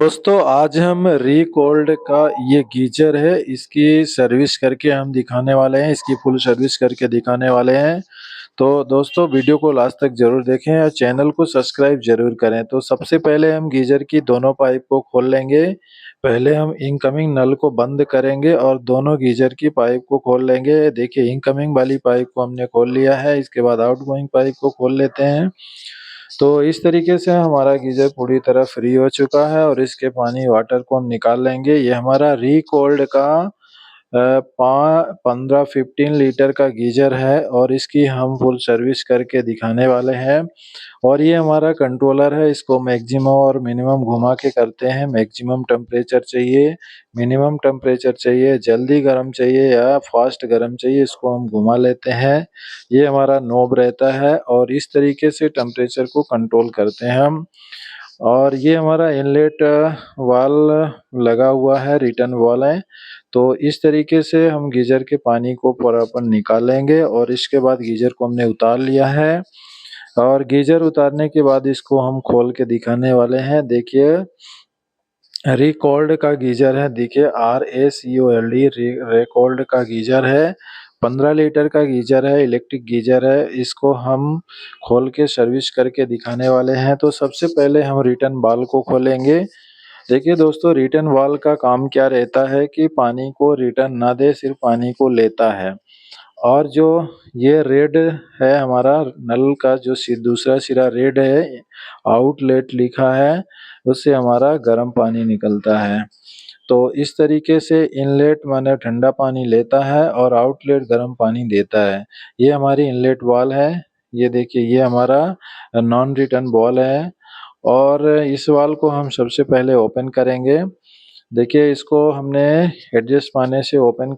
दोस्तों आज हम रिकोल्ड का ये गीजर है, इसकी सर्विस करके हम दिखाने वाले हैं। इसकी फुल सर्विस करके दिखाने वाले हैं। तो दोस्तों वीडियो को लास्ट तक जरूर देखें और चैनल को सब्सक्राइब जरूर करें। तो सबसे पहले हम गीजर की दोनों पाइप को खोल लेंगे। पहले हम इनकमिंग नल को बंद करेंगे और दोनों गीजर की पाइप को खोल लेंगे। देखिए इनकमिंग वाली पाइप को हमने खोल लिया है। इसके बाद आउटगोइंग पाइप को खोल लेते हैं। तो इस तरीके से हमारा गीजर पूरी तरह फ्री हो चुका है और इसके पानी वाटर को हम निकाल लेंगे। ये हमारा रिकोल्ड का 15-15 लीटर का गीजर है और इसकी हम फुल सर्विस करके दिखाने वाले हैं। और ये हमारा कंट्रोलर है, इसको मैक्सिमम और मिनिमम घुमा के करते हैं। मैक्सिमम टेम्परेचर चाहिए, मिनिमम टेम्परेचर चाहिए, जल्दी गर्म चाहिए या फास्ट गर्म चाहिए, इसको हम घुमा लेते हैं। ये हमारा नॉब रहता है और इस तरीके से टेम्परेचर को कंट्रोल करते हैं हम। और ये हमारा इनलेट वाल लगा हुआ है, रिटर्न वाल है। तो इस तरीके से हम गीजर के पानी को प्रॉपर निकालेंगे और इसके बाद गीजर को हमने उतार लिया है। और गीजर उतारने के बाद इसको हम खोल के दिखाने वाले हैं। देखिए रिकॉल्ड का गीजर है, देखिए RACOLD रिकॉल्ड का गीजर है। 15 लीटर का गीजर है, इलेक्ट्रिक गीजर है। इसको हम खोल के सर्विस करके दिखाने वाले हैं। तो सबसे पहले हम रिटर्न बाल को खोलेंगे। देखिए दोस्तों रिटर्न वाल का काम क्या रहता है कि पानी को रिटर्न ना दे, सिर्फ पानी को लेता है। और जो ये रेड है हमारा नल का जो दूसरा सिरा रेड है, आउटलेट लिखा है, उससे हमारा गर्म पानी निकलता है। तो इस तरीके से इनलेट माने ठंडा पानी लेता है और आउटलेट गर्म पानी देता है। ये हमारी इनलेट वाल है। ये देखिए ये हमारा नॉन रिटर्न बॉल है। और इस वाल को हम सबसे पहले ओपन करेंगे। देखिए इसको हमने एडजस्ट पाने से ओपन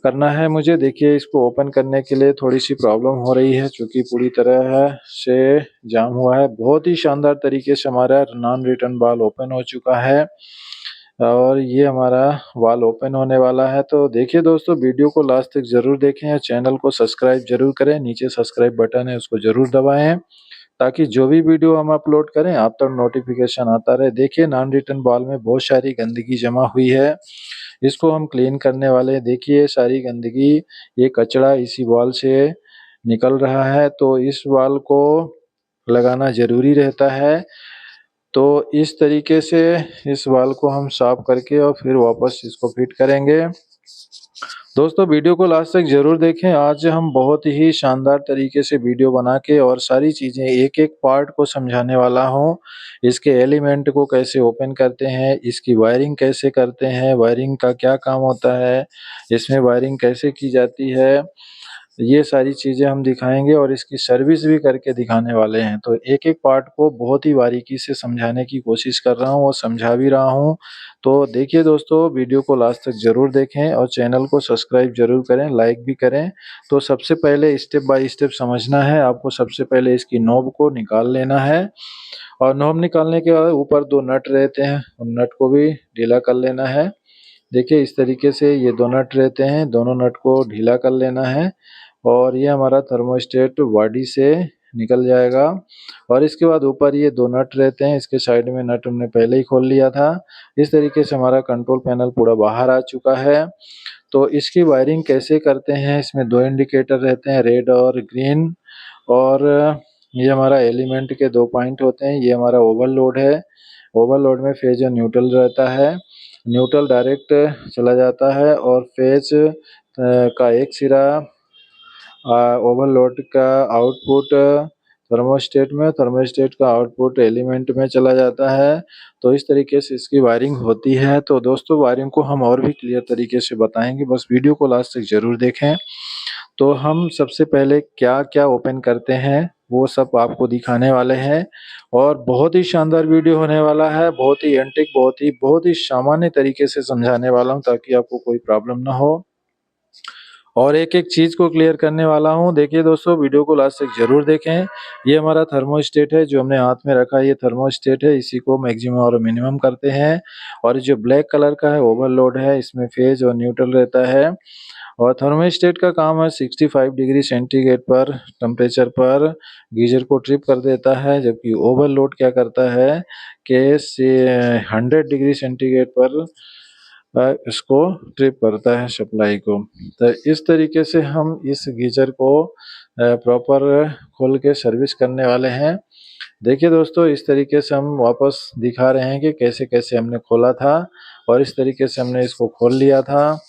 करना है मुझे। देखिए इसको ओपन करने के लिए थोड़ी सी प्रॉब्लम हो रही है, क्योंकि पूरी तरह से जाम हुआ है। बहुत ही शानदार तरीके से हमारा नॉन रिटर्न बाल ओपन हो चुका है और ये हमारा वाल ओपन होने वाला है। तो देखिए दोस्तों वीडियो को लास्ट तक जरूर देखें और चैनल को सब्सक्राइब जरूर करें। नीचे सब्सक्राइब बटन है, उसको जरूर दबाएं ताकि जो भी वीडियो हम अपलोड करें आप तक नोटिफिकेशन आता रहे। देखिए नॉन रिटर्न बॉल में बहुत सारी गंदगी जमा हुई है, इसको हम क्लीन करने वाले हैं। देखिए सारी गंदगी, ये कचरा इसी बॉल से निकल रहा है। तो इस बॉल को लगाना जरूरी रहता है। तो इस तरीके से इस बॉल को हम साफ करके और फिर वापस इसको फिट करेंगे। दोस्तों वीडियो को लास्ट तक जरूर देखें। आज हम बहुत ही शानदार तरीके से वीडियो बना के और सारी चीजें एक एक पार्ट को समझाने वाला हूं। इसके एलिमेंट को कैसे ओपन करते हैं, इसकी वायरिंग कैसे करते हैं, वायरिंग का क्या काम होता है, इसमें वायरिंग कैसे की जाती है, ये सारी चीजें हम दिखाएंगे और इसकी सर्विस भी करके दिखाने वाले हैं। तो एक एक पार्ट को बहुत ही बारीकी से समझाने की कोशिश कर रहा हूँ और समझा भी रहा हूँ। तो देखिए दोस्तों वीडियो को लास्ट तक जरूर देखें और चैनल को सब्सक्राइब जरूर करें, लाइक भी करें। तो सबसे पहले स्टेप बाय स्टेप समझना है आपको। सबसे पहले इसकी नॉब को निकाल लेना है और नॉब निकालने के बाद ऊपर दो नट रहते हैं, उन नट को भी ढीला कर लेना है। देखिए इस तरीके से ये दो नट रहते हैं, दोनों नट को ढीला कर लेना है और ये हमारा थर्मोस्टेट बॉडी से निकल जाएगा। और इसके बाद ऊपर ये दो नट रहते हैं, इसके साइड में नट हमने पहले ही खोल लिया था। इस तरीके से हमारा कंट्रोल पैनल पूरा बाहर आ चुका है। तो इसकी वायरिंग कैसे करते हैं, इसमें दो इंडिकेटर रहते हैं, रेड और ग्रीन। और ये हमारा एलिमेंट के दो पॉइंट होते हैं। ये हमारा ओवरलोड है, ओवरलोड में फेज और न्यूट्रल रहता है। न्यूट्रल डायरेक्ट चला जाता है और फेज का एक सिरा ओवरलोड का आउटपुट थर्मोस्टेट में, थर्मोस्टेट का आउटपुट एलिमेंट में चला जाता है। तो इस तरीके से इसकी वायरिंग होती है। तो दोस्तों वायरिंग को हम और भी क्लियर तरीके से बताएंगे, बस वीडियो को लास्ट तक जरूर देखें। तो हम सबसे पहले क्या क्या ओपन करते हैं वो सब आपको दिखाने वाले हैं और बहुत ही शानदार वीडियो होने वाला है। बहुत ही एंटिक, बहुत ही सामान्य तरीके से समझाने वाला हूँ ताकि आपको कोई प्रॉब्लम ना हो और एक एक चीज को क्लियर करने वाला हूँ। देखिए दोस्तों वीडियो को लास्ट तक जरूर देखें। ये हमारा थर्मोस्टेट है जो हमने हाथ में रखा है, ये थर्मोस्टेट है, इसी को मैक्सिमम और मिनिमम करते हैं। और जो ब्लैक कलर का है ओवरलोड है, इसमें फेज और न्यूट्रल रहता है। और थर्मोस्टेट का काम है 65 डिग्री सेंटीग्रेड पर टेम्परेचर पर गीजर को ट्रिप कर देता है, जबकि ओवरलोड क्या करता है कि 100 डिग्री सेंटीग्रेड पर इसको ट्रिप करता है सप्लाई को। तो इस तरीके से हम इस गीजर को प्रॉपर खोल के सर्विस करने वाले हैं। देखिए दोस्तों, इस तरीके से हम वापस दिखा रहे हैं कि कैसे कैसे हमने खोला था और इस तरीके से हमने इसको खोल लिया था।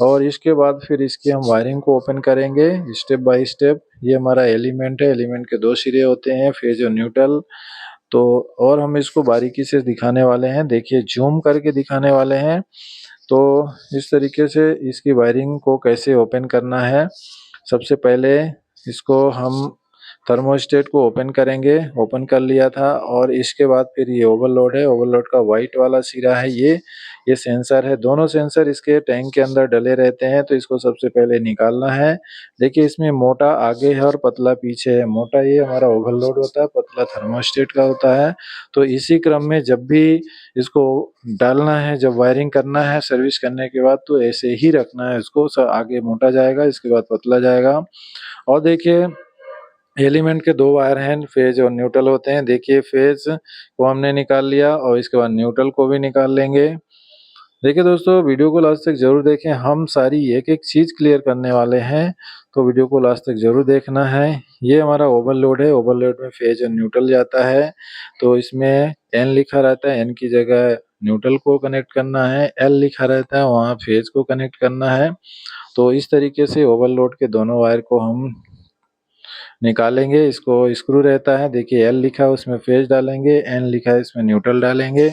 और इसके बाद फिर इसकी हम वायरिंग को ओपन करेंगे स्टेप बाय स्टेप। ये हमारा एलिमेंट है, एलिमेंट के 2 सिरे होते हैं, फेज और न्यूट्रल। तो और हम इसको बारीकी से दिखाने वाले हैं, देखिए जूम करके दिखाने वाले हैं। तो इस तरीके से इसकी वायरिंग को कैसे ओपन करना है, सबसे पहले इसको हम थर्मोस्टेट को ओपन करेंगे। ओपन कर लिया था और इसके बाद फिर ये ओवरलोड है, ओवरलोड का वाइट वाला सिरा है, ये सेंसर है। दोनों सेंसर इसके टैंक के अंदर डले रहते हैं, तो इसको सबसे पहले निकालना है। देखिए इसमें मोटा आगे है और पतला पीछे है। मोटा ये हमारा ओवरलोड होता है, पतला थर्मोस्टेट का होता है। तो इसी क्रम में जब भी इसको डालना है, जब वायरिंग करना है सर्विस करने के बाद, तो ऐसे ही रखना है इसको। आगे मोटा जाएगा, इसके बाद पतला जाएगा। और देखिए एलिमेंट के 2 वायर हैं, फेज और न्यूट्रल होते हैं। देखिए फेज को हमने निकाल लिया और इसके बाद न्यूट्रल को भी निकाल लेंगे। देखिए दोस्तों, वीडियो को लास्ट तक जरूर देखें, हम सारी एक एक चीज़ क्लियर करने वाले हैं, तो वीडियो को लास्ट तक जरूर देखना है। ये हमारा ओवरलोड है, ओवरलोड में फेज और न्यूट्रल जाता है। तो इसमें एन लिखा रहता है, एन की जगह न्यूट्रल को कनेक्ट करना है, एल लिखा रहता है वहाँ फेज को कनेक्ट करना है। तो इस तरीके से ओवरलोड के दोनों वायर को हम निकालेंगे। इसको स्क्रू रहता है, देखिए एल लिखा है उसमें फेज डालेंगे, एन लिखा है इसमें न्यूट्रल डालेंगे।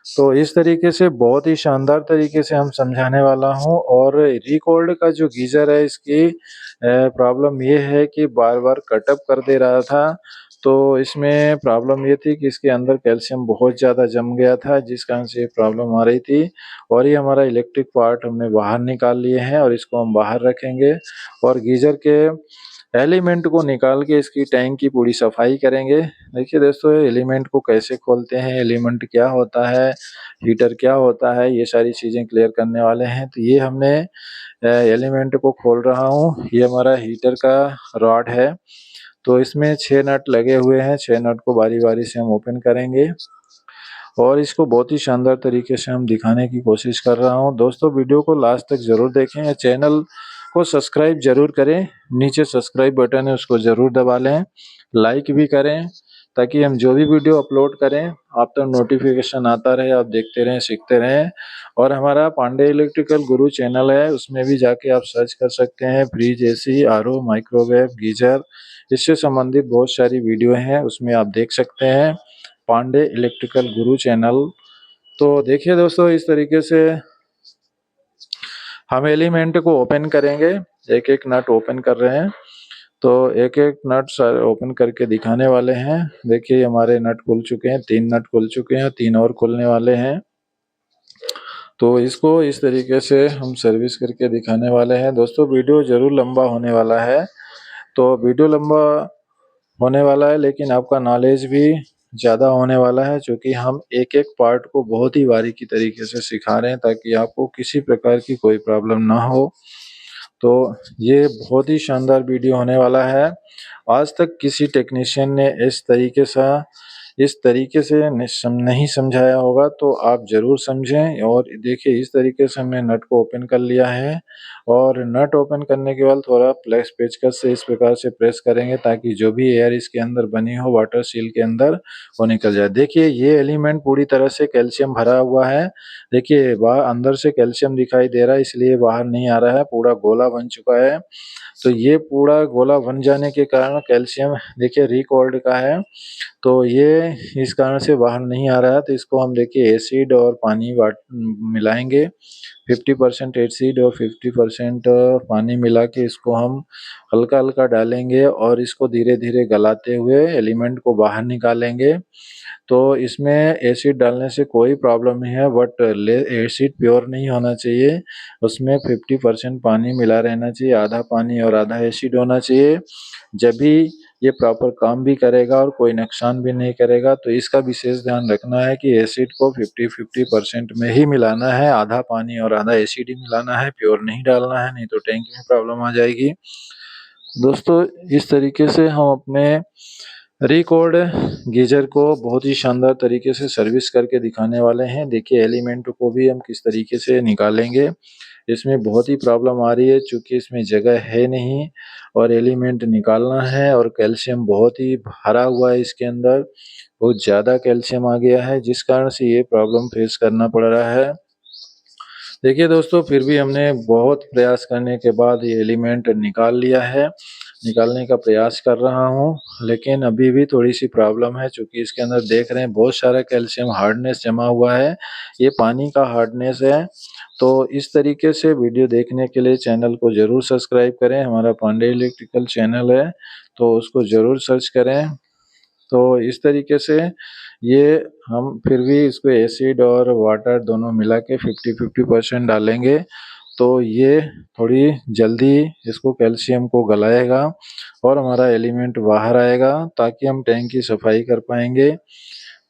तो इस तरीके से बहुत ही शानदार तरीके से हम समझाने वाला हूँ। और रिकॉर्ड का जो गीजर है, इसकी प्रॉब्लम ये है कि बार बार कटअप कर दे रहा था। तो इसमें प्रॉब्लम ये थी कि इसके अंदर कैल्शियम बहुत ज़्यादा जम गया था, जिस कारण से प्रॉब्लम आ रही थी। और ये हमारा इलेक्ट्रिक पार्ट हमने बाहर निकाल लिए हैं और इसको हम बाहर रखेंगे और गीजर के एलिमेंट को निकाल के इसकी टैंक की पूरी सफाई करेंगे। देखिए दोस्तों, एलिमेंट को कैसे खोलते हैं, एलिमेंट क्या होता है, हीटर क्या होता है, ये सारी चीज़ें क्लियर करने वाले हैं। तो ये हमने एलिमेंट को खोल रहा हूँ। ये हमारा हीटर का रॉड है, तो इसमें 6 नट लगे हुए हैं। 6 नट को बारी बारी से हम ओपन करेंगे और इसको बहुत ही शानदार तरीके से हम दिखाने की कोशिश कर रहा हूँ। दोस्तों, वीडियो को लास्ट तक ज़रूर देखें, चैनल को सब्सक्राइब जरूर करें, नीचे सब्सक्राइब बटन है उसको ज़रूर दबा लें, लाइक भी करें, ताकि हम जो भी वीडियो अपलोड करें आप तक नोटिफिकेशन आता रहे, आप देखते रहें, सीखते रहें। और हमारा पांडे इलेक्ट्रिकल गुरु चैनल है, उसमें भी जाके आप सर्च कर सकते हैं, fridge, AC, RO, microwave, geyser, इससे संबंधित बहुत सारी वीडियो हैं, उसमें आप देख सकते हैं, पांडे इलेक्ट्रिकल गुरु चैनल। तो देखिए दोस्तों, इस तरीके से हम एलिमेंट को ओपन करेंगे, एक एक नट ओपन कर रहे हैं। तो एक एक नट ओपन करके दिखाने वाले हैं। देखिए हमारे नट खुल चुके हैं, 3 नट खुल चुके हैं, 3 और खुलने वाले हैं। तो इसको इस तरीके से हम सर्विस करके दिखाने वाले हैं। दोस्तों, वीडियो ज़रूर लंबा होने वाला है, तो वीडियो लंबा होने वाला है लेकिन आपका नॉलेज भी ज़्यादा होने वाला है, क्योंकि हम एक एक पार्ट को बहुत ही बारीकी तरीके से सिखा रहे हैं, ताकि आपको किसी प्रकार की कोई प्रॉब्लम ना हो। तो ये बहुत ही शानदार वीडियो होने वाला है। आज तक किसी टेक्नीशियन ने इस तरीके से नहीं समझाया होगा, तो आप ज़रूर समझें। और देखिए इस तरीके से हमने नट को ओपन कर लिया है और नट ओपन करने के बाद थोड़ा प्लेस पेचकस से इस प्रकार से प्रेस करेंगे, ताकि जो भी एयर इसके अंदर बनी हो वाटर सील के अंदर, वो निकल जाए। देखिए ये एलिमेंट पूरी तरह से कैल्शियम भरा हुआ है। देखिए बाहर अंदर से कैल्शियम दिखाई दे रहा है, इसलिए बाहर नहीं आ रहा है, पूरा गोला बन चुका है। तो ये पूरा गोला बन जाने के कारण कैल्शियम देखिए रिकॉर्ड का है, तो ये इस कारण से बाहर नहीं आ रहा है। तो इसको हम देखिए एसिड और पानी मिलाएंगे, 50% एसिड और 50% पानी मिला के इसको हम हल्का हल्का डालेंगे और इसको धीरे धीरे गलाते हुए एलिमेंट को बाहर निकालेंगे। तो इसमें एसिड डालने से कोई प्रॉब्लम नहीं है, बट एसिड प्योर नहीं होना चाहिए, उसमें 50% पानी मिला रहना चाहिए, आधा पानी और आधा एसिड होना चाहिए। जब भी ये प्रॉपर काम भी करेगा और कोई नुकसान भी नहीं करेगा। तो इसका विशेष ध्यान रखना है कि एसिड को 50-50% में ही मिलाना है, आधा पानी और आधा एसिड ही मिलाना है, प्योर नहीं डालना है, नहीं तो टैंक में प्रॉब्लम आ जाएगी। दोस्तों इस तरीके से हम अपने रिकॉर्ड गीजर को बहुत ही शानदार तरीके से सर्विस करके दिखाने वाले हैं। देखिए एलिमेंट को भी हम किस तरीके से निकालेंगे। इसमें बहुत ही प्रॉब्लम आ रही है क्योंकि इसमें जगह है नहीं और एलिमेंट निकालना है और कैल्शियम बहुत ही भरा हुआ है इसके अंदर, बहुत ज़्यादा कैल्शियम आ गया है जिस कारण से ये प्रॉब्लम फेस करना पड़ रहा है। देखिए दोस्तों फिर भी हमने बहुत प्रयास करने के बाद ये एलिमेंट निकाल लिया है, निकालने का प्रयास कर रहा हूँ, लेकिन अभी भी थोड़ी सी प्रॉब्लम है क्योंकि इसके अंदर देख रहे हैं बहुत सारा कैल्शियम हार्डनेस जमा हुआ है, ये पानी का हार्डनेस है। तो इस तरीके से वीडियो देखने के लिए चैनल को ज़रूर सब्सक्राइब करें, हमारा पांडे इलेक्ट्रिकल चैनल है तो उसको ज़रूर सर्च करें। तो इस तरीके से ये हम फिर भी इसको एसिड और वाटर दोनों मिला के 50-50% डालेंगे तो ये थोड़ी जल्दी इसको कैल्शियम को गलाएगा और हमारा एलिमेंट बाहर आएगा ताकि हम टैंक की सफाई कर पाएंगे।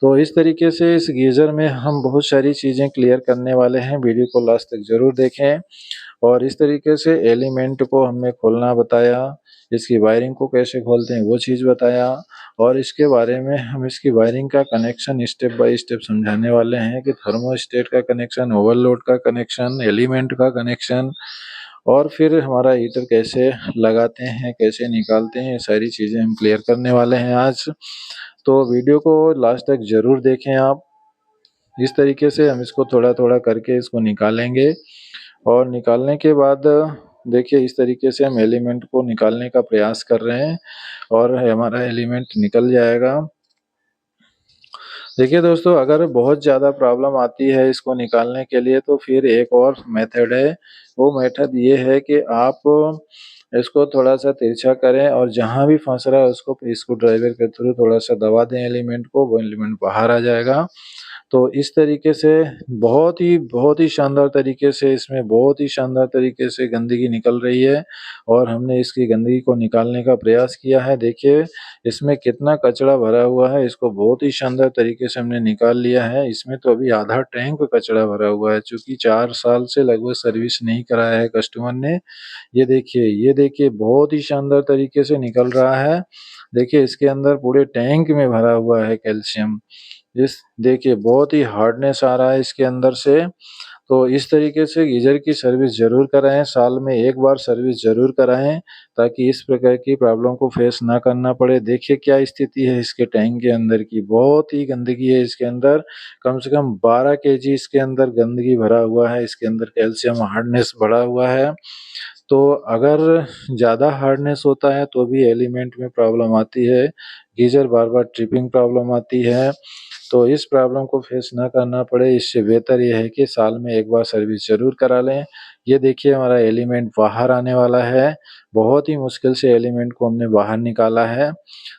तो इस तरीके से इस गीज़र में हम बहुत सारी चीज़ें क्लियर करने वाले हैं, वीडियो को लास्ट तक ज़रूर देखें। और इस तरीके से एलिमेंट को हमने खोलना बताया, इसकी वायरिंग को कैसे खोलते हैं वो चीज़ बताया और इसके बारे में हम इसकी वायरिंग का कनेक्शन स्टेप बाय स्टेप समझाने वाले हैं कि थर्मोस्टेट का कनेक्शन, ओवरलोड का कनेक्शन, एलिमेंट का कनेक्शन और फिर हमारा हीटर कैसे लगाते हैं, कैसे निकालते हैं, ये सारी चीज़ें हम क्लियर करने वाले हैं आज। तो वीडियो को लास्ट तक ज़रूर देखें आप। इस तरीके से हम इसको थोड़ा-थोड़ा करके इसको निकालेंगे और निकालने के बाद देखिए इस तरीके से हम एलिमेंट को निकालने का प्रयास कर रहे हैं और हमारा एलिमेंट निकल जाएगा। देखिए दोस्तों अगर बहुत ज़्यादा प्रॉब्लम आती है इसको निकालने के लिए तो फिर एक और मेथड है, वो मेथड ये है कि आप इसको थोड़ा-सा तिरछा करें और जहाँ भी फँस रहा है उसको स्क्रू ड्राइवर के थ्रू थोड़ा-सा दबा दें एलिमेंट को, वो एलिमेंट बाहर आ जाएगा। तो इस तरीके से बहुत ही शानदार तरीके से इसमें बहुत ही शानदार तरीके से गंदगी निकल रही है और हमने इसकी गंदगी को निकालने का प्रयास किया है। देखिए इसमें कितना कचरा भरा हुआ है, इसको बहुत ही शानदार तरीके से हमने निकाल लिया है। इसमें तो अभी आधा टैंक कचरा भरा हुआ है चूँकि 4 साल से लगभग सर्विस नहीं कराया है कस्टमर ने। ये देखिए बहुत ही शानदार तरीके से निकल रहा है। देखिए इसके अंदर पूरे टैंक में भरा हुआ है कैल्शियम। इस देखिए बहुत ही हार्डनेस आ रहा है इसके अंदर से। तो इस तरीके से गीज़र की सर्विस ज़रूर कराएँ, साल में 1 बार सर्विस ज़रूर कराएँ ताकि इस प्रकार की प्रॉब्लम को फेस ना करना पड़े। देखिए क्या स्थिति है इसके टैंक के अंदर की, बहुत ही गंदगी है इसके अंदर, कम से कम 12 केजी इसके अंदर गंदगी भरा हुआ है, इसके अंदर कैल्शियम हार्डनेस बढ़ा हुआ है। तो अगर ज़्यादा हार्डनेस होता है तो भी एलिमेंट में प्रॉब्लम आती है, गीज़र बार-बार ट्रिपिंग प्रॉब्लम आती है। तो इस प्रॉब्लम को फेस ना करना पड़े इससे बेहतर ये है कि साल में 1 बार सर्विस ज़रूर करा लें। ये देखिए हमारा एलिमेंट बाहर आने वाला है, बहुत ही मुश्किल से एलिमेंट को हमने बाहर निकाला है।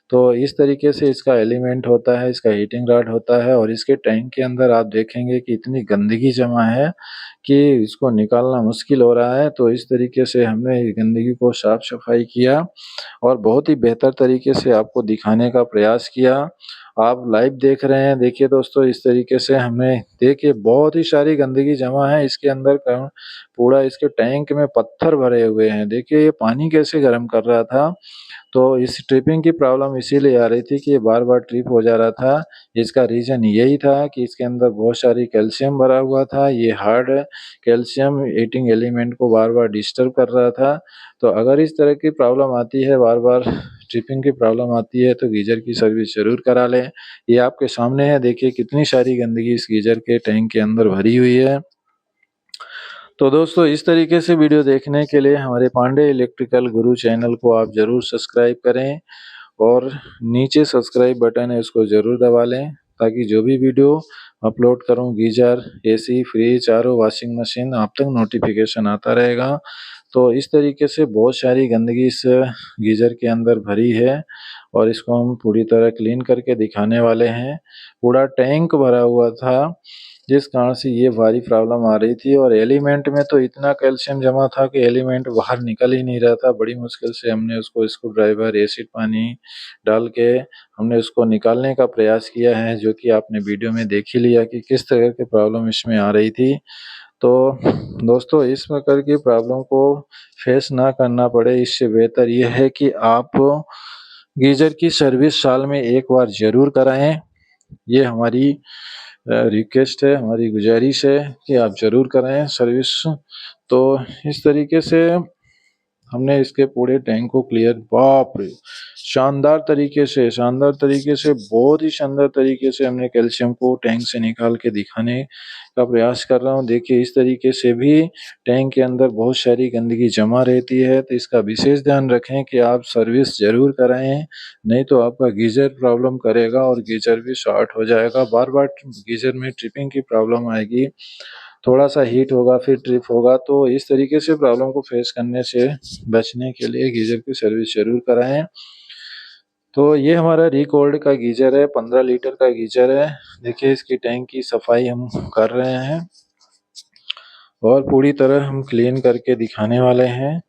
तो इस तरीके से इसका एलिमेंट होता है, इसका हीटिंग रॉड होता है और इसके टैंक के अंदर आप देखेंगे कि इतनी गंदगी जमा है कि इसको निकालना मुश्किल हो रहा है। तो इस तरीके से हमने गंदगी को साफ-सफाई किया और बहुत ही बेहतर तरीके से आपको दिखाने का प्रयास किया। आप लाइव देख रहे हैं, देखिए दोस्तों इस तरीके से हमने देखिए बहुत ही सारी गंदगी जमा है इसके अंदर पूरा इसके टैंक में पत्थर भरे हुए हैं। देखिए ये पानी कैसे गर्म कर रहा था। तो इस ट्रिपिंग की प्रॉब्लम इसीलिए आ रही थी कि ये बार-बार ट्रिप हो जा रहा था। इसका रीज़न यही था कि इसके अंदर बहुत सारी कैल्शियम भरा हुआ था। ये हार्ड कैल्शियम हीटिंग एलिमेंट को बार-बार डिस्टर्ब कर रहा था। तो अगर इस तरह की प्रॉब्लम आती है, बार-बार ट्रिपिंग की प्रॉब्लम आती है तो गीज़र की सर्विस ज़रूर करा लें। ये आपके सामने है, देखिए कितनी सारी गंदगी इस गीज़र के टैंक के अंदर भरी हुई है। तो दोस्तों इस तरीके से वीडियो देखने के लिए हमारे पांडे इलेक्ट्रिकल गुरु चैनल को आप ज़रूर सब्सक्राइब करें और नीचे सब्सक्राइब बटन है उसको ज़रूर दबा लें ताकि जो भी वीडियो अपलोड करूं geyser, AC, fridge, RO, washing machine आप तक नोटिफिकेशन आता रहेगा। तो इस तरीके से बहुत सारी गंदगी इस गीज़र के अंदर भरी है और इसको हम पूरी तरह क्लीन करके दिखाने वाले हैं। पूरा टैंक भरा हुआ था, जिस कारण से ये भारी प्रॉब्लम आ रही थी और एलिमेंट में तो इतना कैल्शियम जमा था कि एलिमेंट बाहर निकल ही नहीं रहा था। बड़ी मुश्किल से हमने उसको स्क्रू ड्राइवर, एसिड पानी डाल के हमने उसको निकालने का प्रयास किया है, जो कि आपने वीडियो में देख ही लिया कि किस तरह की प्रॉब्लम इसमें आ रही थी। तो दोस्तों, इस प्रकार की प्रॉब्लम को फेस ना करना पड़े, इससे बेहतर ये है कि आप गीज़र की सर्विस साल में 1 बार ज़रूर कराएँ। ये हमारी रिक्वेस्ट है, हमारी गुजारिश है कि आप ज़रूर कराएँ सर्विस। तो इस तरीके से हमने इसके पूरे टैंक को क्लियर, बाप रे! शानदार तरीके से, बहुत ही शानदार तरीके से हमने कैल्शियम को टैंक से निकाल के दिखाने का प्रयास कर रहा हूँ। देखिए, इस तरीके से भी टैंक के अंदर बहुत सारी गंदगी जमा रहती है, तो इसका विशेष ध्यान रखें कि आप सर्विस ज़रूर कराएँ, नहीं तो आपका गीज़र प्रॉब्लम करेगा और गीज़र भी शॉर्ट हो जाएगा। बार-बार गीज़र में ट्रिपिंग की प्रॉब्लम आएगी, थोड़ा-सा हीट होगा फिर ट्रिप होगा, तो इस तरीके से प्रॉब्लम को फेस करने से बचने के लिए गीज़र की सर्विस ज़रूर कराएँ। तो ये हमारा रिकोल्ड का गीज़र है, 15 लीटर का गीज़र है। देखिए, इसकी टैंक की सफाई हम कर रहे हैं और पूरी तरह हम क्लीन करके दिखाने वाले हैं।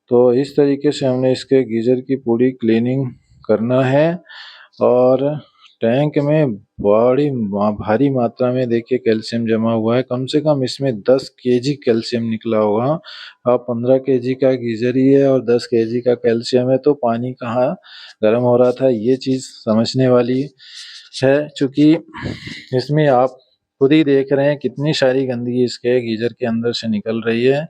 तो इस तरीके से हमने इसके गीज़र की पूरी क्लीनिंग करना है और टैंक में बड़ी भारी मात्रा में देखिए कैल्शियम जमा हुआ है। कम से कम इसमें 10 केजी कैल्शियम निकला होगा। अब 15 केजी का गीज़र ही है और 10 केजी का कैल्शियम है, तो पानी कहाँ गर्म हो रहा था, ये चीज़ समझने वाली है। चूँकि इसमें आप खुद ही देख रहे हैं कितनी सारी गंदगी इसके गीज़र के अंदर से निकल रही है।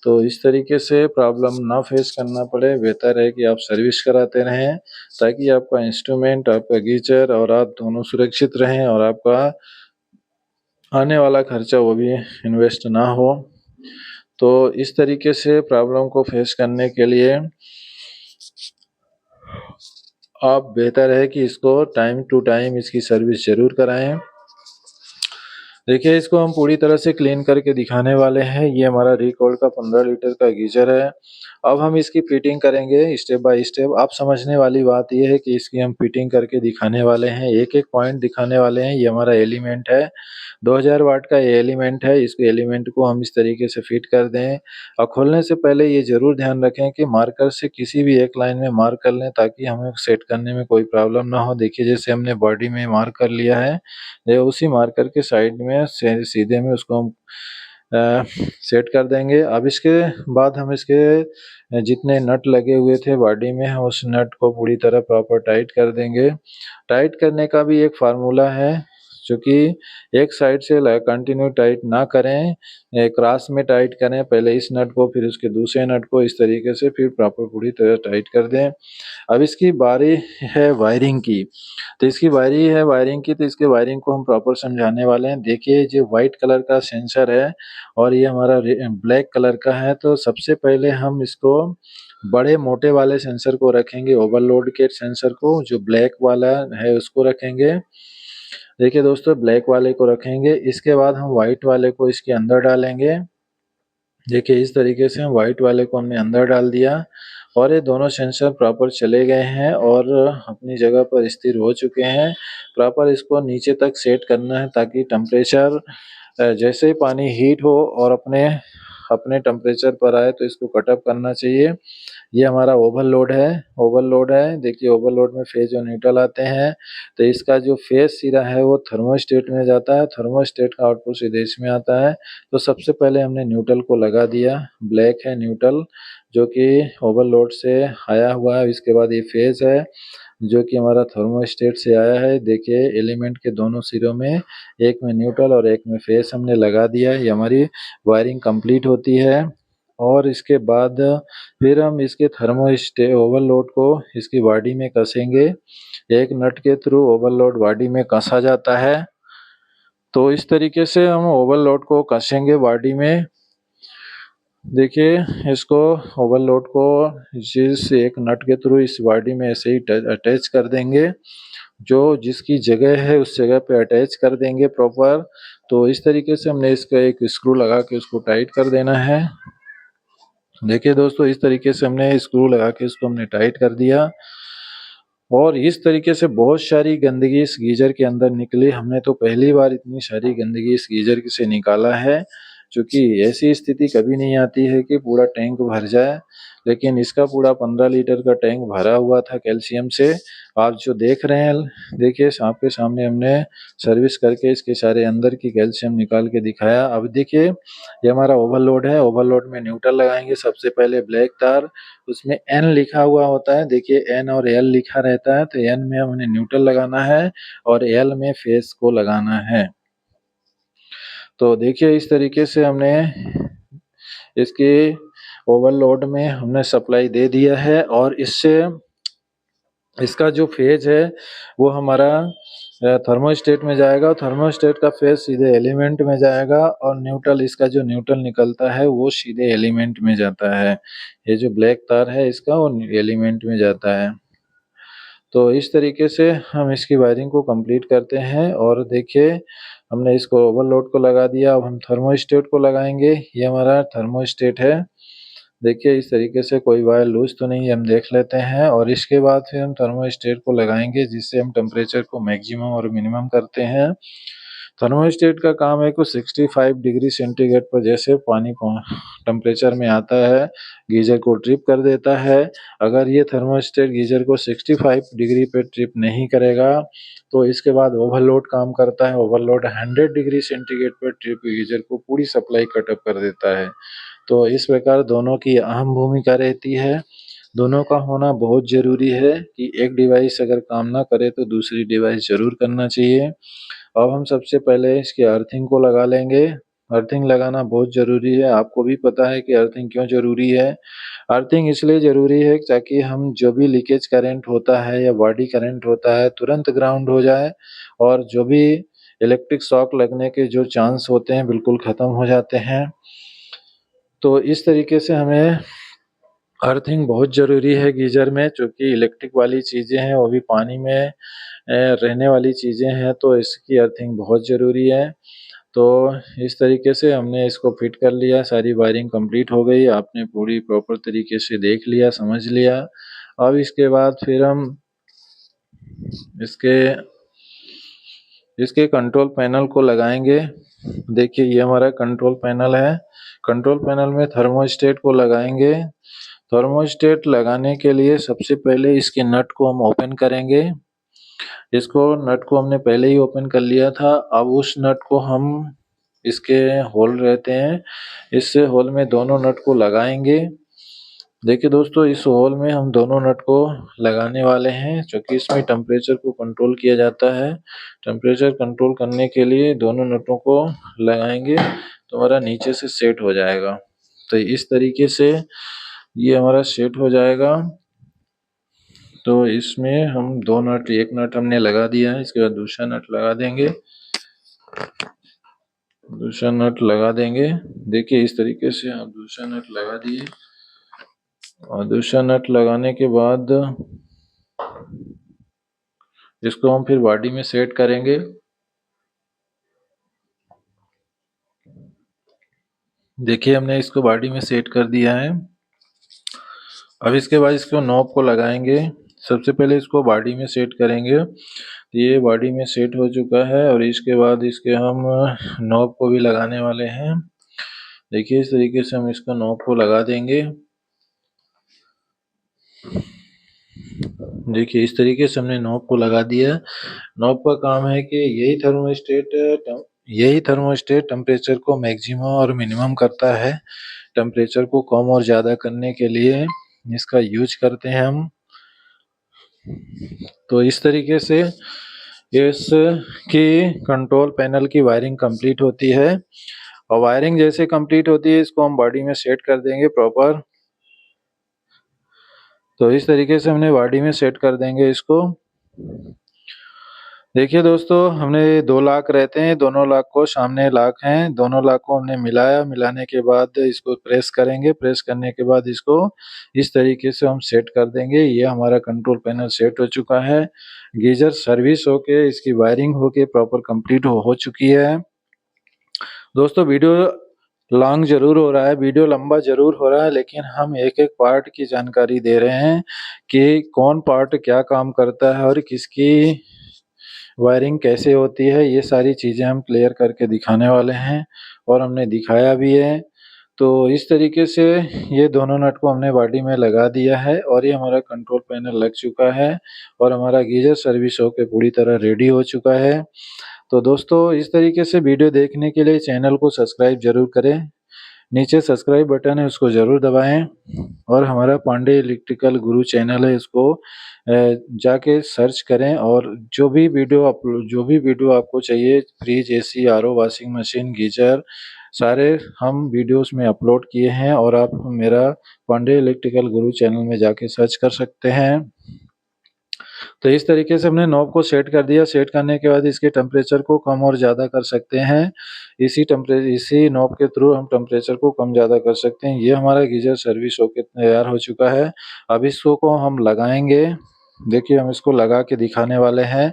तो इस तरीके से प्रॉब्लम ना फेस करना पड़े, बेहतर है कि आप सर्विस कराते रहें, ताकि आपका इंस्ट्रूमेंट, आपका गीज़र और आप दोनों सुरक्षित रहें और आपका आने वाला खर्चा वो भी इन्वेस्ट ना हो। तो इस तरीके से प्रॉब्लम को फेस करने के लिए आप बेहतर है कि इसको टाइम टू टाइम इसकी सर्विस ज़रूर कराएँ। देखिए, इसको हम पूरी तरह से क्लीन करके दिखाने वाले हैं। ये हमारा रिकोल्ड का 15 लीटर का गीज़र है। अब हम इसकी फिटिंग करेंगे स्टेप बाय स्टेप। आप समझने वाली बात ये है कि इसकी हम फिटिंग करके दिखाने वाले हैं, एक-एक पॉइंट दिखाने वाले हैं। ये हमारा एलिमेंट है, 2000 वाट का ये एलिमेंट है। इस एलिमेंट को हम इस तरीके से फिट कर दें और खोलने से पहले ये ज़रूर ध्यान रखें कि मार्कर से किसी भी एक लाइन में मार्क कर लें, ताकि हमें सेट करने में कोई प्रॉब्लम ना हो। देखिए, जैसे हमने बॉडी में मार्क कर लिया है, ये उसी मार्कर के साइड में से सीधे में उसको हम सेट कर देंगे। अब इसके बाद हम इसके जितने नट लगे हुए थे बॉडी में, हम उस नट को पूरी तरह प्रॉपर टाइट कर देंगे। टाइट करने का भी एक फ़ॉर्मूला है, चूँकि एक साइड से कंटिन्यू टाइट ना करें, क्रॉस में टाइट करें, पहले इस नट को फिर उसके दूसरे नट को, इस तरीके से फिर प्रॉपर पूरी तरह टाइट कर दें। अब इसकी बारी है वायरिंग की। तो इसकी वायरिंग की, तो इसकी वायरिंग को हम प्रॉपर समझाने वाले हैं। देखिए, जो व्हाइट कलर का सेंसर है और ये हमारा ब्लैक कलर का है, तो सबसे पहले हम इसको बड़े मोटे वाले सेंसर को रखेंगे, ओवरलोड के सेंसर को, जो ब्लैक वाला है उसको रखेंगे। देखिए दोस्तों, ब्लैक वाले को रखेंगे, इसके बाद हम व्हाइट वाले को इसके अंदर डालेंगे। देखिए, इस तरीके से हम व्हाइट वाले को हमने अंदर डाल दिया और ये दोनों सेंसर प्रॉपर चले गए हैं और अपनी जगह पर स्थिर हो चुके हैं। प्रॉपर इसको नीचे तक सेट करना है, ताकि टेम्परेचर जैसे ही पानी हीट हो और अपने अपने टेम्परेचर पर आए, तो इसको कट ऑफ करना चाहिए। ये हमारा ओवरलोड है। देखिए, ओवरलोड में फेज और न्यूट्रल आते हैं, तो इसका जो फेज सिरा है वो थर्मोस्टेट में जाता है, थर्मोस्टेट का आउटपुट सीधे इसमें आता है। तो सबसे पहले हमने न्यूट्रल को लगा दिया, ब्लैक है न्यूट्रल, जो कि ओवरलोड से आया हुआ है। इसके बाद ये फेज है, जो कि हमारा थर्मोस्टेट से आया है। देखिए, एलिमेंट के दोनों सिरों में, एक में न्यूट्रल और एक में फेज हमने लगा दिया है। ये हमारी वायरिंग कंप्लीट होती है और इसके बाद फिर हम इसके ओवरलोड को इसकी बॉडी में कसेंगे। एक नट के थ्रू ओवरलोड बॉडी में कसा जाता है। तो इस तरीके से हम ओवरलोड को कसेंगे बॉडी में। देखिए, इसको ओवरलोड को जिस एक नट के थ्रू इस बॉडी में ऐसे ही अटैच कर देंगे, जो जिसकी जगह है उस जगह पे अटैच कर देंगे प्रॉपर। तो इस तरीके से हमने इसका एक स्क्रू लगा के उसको टाइट कर देना है। देखिए दोस्तों, इस तरीके से हमने स्क्रू लगा के इसको हमने टाइट कर दिया और इस तरीके से बहुत सारी गंदगी इस गीज़र के अंदर निकली। हमने तो पहली बार इतनी सारी गंदगी इस गीज़र से निकाला है, क्योंकि ऐसी स्थिति कभी नहीं आती है कि पूरा टैंक भर जाए। लेकिन इसका पूरा 15 लीटर का टैंक भरा हुआ था कैल्शियम से। आप जो देख रहे हैं, देखिए आपके सामने हमने सर्विस करके इसके सारे अंदर की कैल्शियम निकाल के दिखाया। अब देखिए ये हमारा ओवरलोड है। ओवरलोड में न्यूट्रल लगाएंगे। सबसे पहले ब्लैक तार, उसमें एन लिखा हुआ होता है। देखिए एन और एल लिखा रहता है, तो एन में हमने न्यूट्रल लगाना है और एल में फेस को लगाना है। तो देखिए इस तरीके से हमने इसके ओवरलोड में हमने सप्लाई दे दिया है और इससे इसका जो फेज है वो हमारा थर्मोस्टेट में जाएगा। थर्मोस्टेट का फेज सीधे एलिमेंट में जाएगा और न्यूट्रल, इसका जो न्यूट्रल निकलता है वो सीधे एलिमेंट में जाता है। ये जो ब्लैक तार है इसका वो एलिमेंट में जाता है। तो इस तरीके से हम इसकी वायरिंग को कंप्लीट करते हैं और देखिए हमने इसको ओवरलोड को लगा दिया। अब हम थर्मोस्टेट को लगाएंगे। ये हमारा थर्मोस्टेट है। देखिए इस तरीके से कोई वायर लूज तो नहीं है, हम देख लेते हैं और इसके बाद फिर हम थर्मोस्टेट को लगाएंगे, जिससे हम टेम्परेचर को मैक्सिमम और मिनिमम करते हैं। थर्मोस्टेट का काम है कि 65 डिग्री सेंटीग्रेड पर जैसे पानी टेम्परेचर में आता है, गीजर को ट्रिप कर देता है। अगर ये थर्मोस्टेट गीजर को 65 डिग्री पे ट्रिप नहीं करेगा तो इसके बाद ओवरलोड काम करता है। ओवरलोड 100 डिग्री सेंटीग्रेड पर ट्रिप गीजर को पूरी सप्लाई कट ऑफ कर देता है। तो इस प्रकार दोनों की अहम भूमिका रहती है। दोनों का होना बहुत ज़रूरी है कि एक डिवाइस अगर काम ना करे तो दूसरी डिवाइस ज़रूर करना चाहिए। अब हम सबसे पहले इसके अर्थिंग को लगा लेंगे। अर्थिंग लगाना बहुत ज़रूरी है। आपको भी पता है कि अर्थिंग क्यों ज़रूरी है। अर्थिंग इसलिए ज़रूरी है ताकि हम जो भी लीकेज करंट होता है या बॉडी करंट होता है तुरंत ग्राउंड हो जाए और जो भी इलेक्ट्रिक शॉक लगने के जो चांस होते हैं बिल्कुल ख़त्म हो जाते हैं। तो इस तरीके से हमें अर्थिंग बहुत ज़रूरी है गीज़र में, चूँकि इलेक्ट्रिक वाली चीज़ें हैं वो भी पानी में रहने वाली चीज़ें हैं, तो इसकी अर्थिंग बहुत ज़रूरी है। तो इस तरीके से हमने इसको फिट कर लिया, सारी वायरिंग कंप्लीट हो गई। आपने पूरी प्रॉपर तरीके से देख लिया, समझ लिया। अब इसके बाद फिर हम इसके इसके कंट्रोल पैनल को लगाएंगे। देखिए ये हमारा कंट्रोल पैनल है। कंट्रोल पैनल में थर्मोस्टेट को लगाएंगे। थर्मोस्टेट लगाने के लिए सबसे पहले इसके नट को हम ओपन करेंगे। इसको नट को हमने पहले ही ओपन कर लिया था। अब उस नट को हम इसके होल रहते हैं, इस होल में दोनों नट को लगाएंगे। देखिए दोस्तों इस होल में हम दोनों नट को लगाने वाले हैं, क्योंकि इसमें टेम्परेचर को कंट्रोल किया जाता है। टेम्परेचर कंट्रोल करने के लिए दोनों नटों को लगाएंगे तो हमारा नीचे से सेट हो जाएगा। तो इस तरीके से ये हमारा सेट हो जाएगा। तो इसमें हम दो नट, एक नट हमने लगा दिया है, इसके बाद दूसरा नट लगा देंगे। दूसरा नट लगा देंगे। देखिए इस तरीके से हम दूसरा नट लगा दिए और दूसरा नट लगाने के बाद इसको हम फिर बॉडी में सेट करेंगे। देखिए हमने इसको बॉडी में सेट कर दिया है। अब इसके बाद इसको नॉब को लगाएंगे। सबसे पहले इसको बॉडी में सेट करेंगे। ये बॉडी में सेट हो चुका है और इसके बाद इसके हम नॉब को भी लगाने वाले हैं। देखिए इस तरीके से हम इसका नॉब को लगा देंगे। देखिए इस तरीके से हमने नॉब को लगा दिया। नॉब का काम है कि यही थर्मोस्टेट टेम्परेचर को मैक्सिमम और मिनिमम करता है। टेम्परेचर को कम और ज़्यादा करने के लिए इसका यूज करते हैं हम। तो इस तरीके से इसकी कंट्रोल पैनल की वायरिंग कंप्लीट होती है और वायरिंग जैसे कंप्लीट होती है इसको हम बॉडी में सेट कर देंगे प्रॉपर। तो इस तरीके से हमने बॉडी में सेट कर देंगे इसको। देखिए दोस्तों हमने 2 लाख रहते हैं, दोनों लाख को सामने लाख हैं, दोनों लाख को हमने मिलाया। मिलाने के बाद इसको प्रेस करेंगे। प्रेस करने के बाद इसको इस तरीके से हम सेट कर देंगे। ये हमारा कंट्रोल पैनल सेट हो चुका है। गीजर सर्विस होके इसकी वायरिंग होके प्रॉपर कंप्लीट हो चुकी है। दोस्तों वीडियो लॉन्ग ज़रूर हो रहा है, वीडियो लंबा ज़रूर हो रहा है, लेकिन हम एक-एक पार्ट की जानकारी दे रहे हैं कि कौन पार्ट क्या काम करता है और किसकी वायरिंग कैसे होती है, ये सारी चीज़ें हम क्लियर करके दिखाने वाले हैं और हमने दिखाया भी है। तो इस तरीके से ये दोनों नट को हमने बॉडी में लगा दिया है और ये हमारा कंट्रोल पैनल लग चुका है और हमारा गीज़र सर्विस होके पूरी तरह रेडी हो चुका है। तो दोस्तों, इस तरीके से वीडियो देखने के लिए चैनल को सब्सक्राइब ज़रूर करें। नीचे सब्सक्राइब बटन है, उसको ज़रूर दबाएँ और हमारा पांडे इलेक्ट्रिकल गुरु चैनल है, इसको जाके सर्च करें और जो भी वीडियो आपको चाहिए, fridge, AC, RO, washing machine, geyser, सारे हम वीडियोज़ में अपलोड किए हैं और आप मेरा पांडे इलेक्ट्रिकल गुरु चैनल में जाके सर्च कर सकते हैं। तो इस तरीके से हमने नॉब को सेट कर दिया। सेट करने के बाद इसके टेम्परेचर को कम और ज़्यादा कर सकते हैं। इसी नॉब के थ्रू हम टेम्परेचर को कम ज़्यादा कर सकते हैं। ये हमारा गीज़र सर्विस होके तैयार हो चुका है। अब इसको को हम लगाएँगे। देखिए, हम इसको लगा के दिखाने वाले हैं।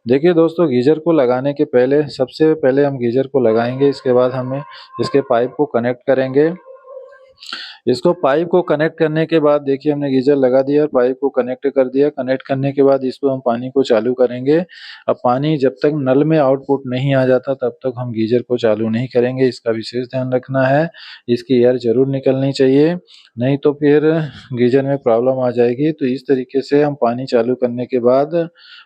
देखिए दोस्तों, गीज़र को लगाने के पहले सबसे पहले हम गीज़र को लगाएँगे, इसके बाद हमें इसके पाइप को कनेक्ट करेंगे। इसको पाइप को कनेक्ट करने के बाद देखिए, हमने गीज़र लगा दिया और पाइप को कनेक्ट कर दिया। कनेक्ट करने के बाद इसको हम पानी को चालू करेंगे। अब पानी जब तक नल में आउटपुट नहीं आ जाता तब तक हम गीज़र को चालू नहीं करेंगे, इसका विशेष ध्यान रखना है। इसकी एयर ज़रूर निकलनी चाहिए, नहीं तो फिर गीज़र में प्रॉब्लम आ जाएगी। तो इस तरीके से हम पानी चालू करने के बाद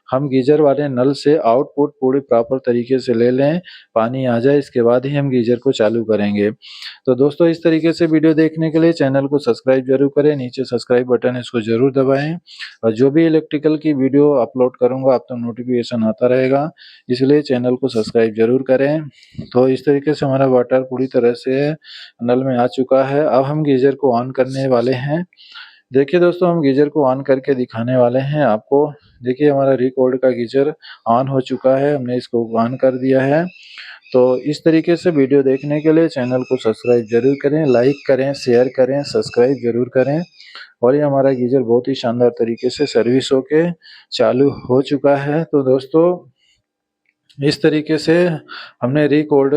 हम गीज़र वाले नल से आउटपुट पूरी प्रॉपर तरीके से ले लें, पानी आ जाए, इसके बाद ही हम गीज़र को चालू करेंगे। तो दोस्तों, इस तरीके से वीडियो देखने के लिए चैनल को सब्सक्राइब ज़रूर करें, नीचे सब्सक्राइब बटन है, इसको ज़रूर दबाएँ और जो भी इलेक्ट्रिकल की वीडियो अपलोड करूँगा आप तक नोटिफ़िकेशन आता रहेगा, इसलिए चैनल को सब्सक्राइब ज़रूर करें। तो इस तरीके से हमारा वाटर पूरी तरह से नल में आ चुका है। अब हम गीज़र को ऑन करने वाले हैं। देखिए दोस्तों, हम गीज़र को ऑन करके दिखाने वाले हैं आपको। देखिए, हमारा रिकॉर्ड का गीज़र ऑन हो चुका है, हमने इसको ऑन कर दिया है। तो इस तरीके से वीडियो देखने के लिए चैनल को सब्सक्राइब ज़रूर करें, लाइक करें, शेयर करें, सब्सक्राइब ज़रूर करें और ये हमारा गीज़र बहुत ही शानदार तरीके से सर्विस होके चालू हो चुका है। तो दोस्तों, इस तरीके से हमने रिकॉर्ड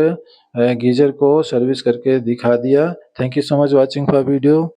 गीज़र को सर्विस करके दिखा दिया। Thank you so much watching for video.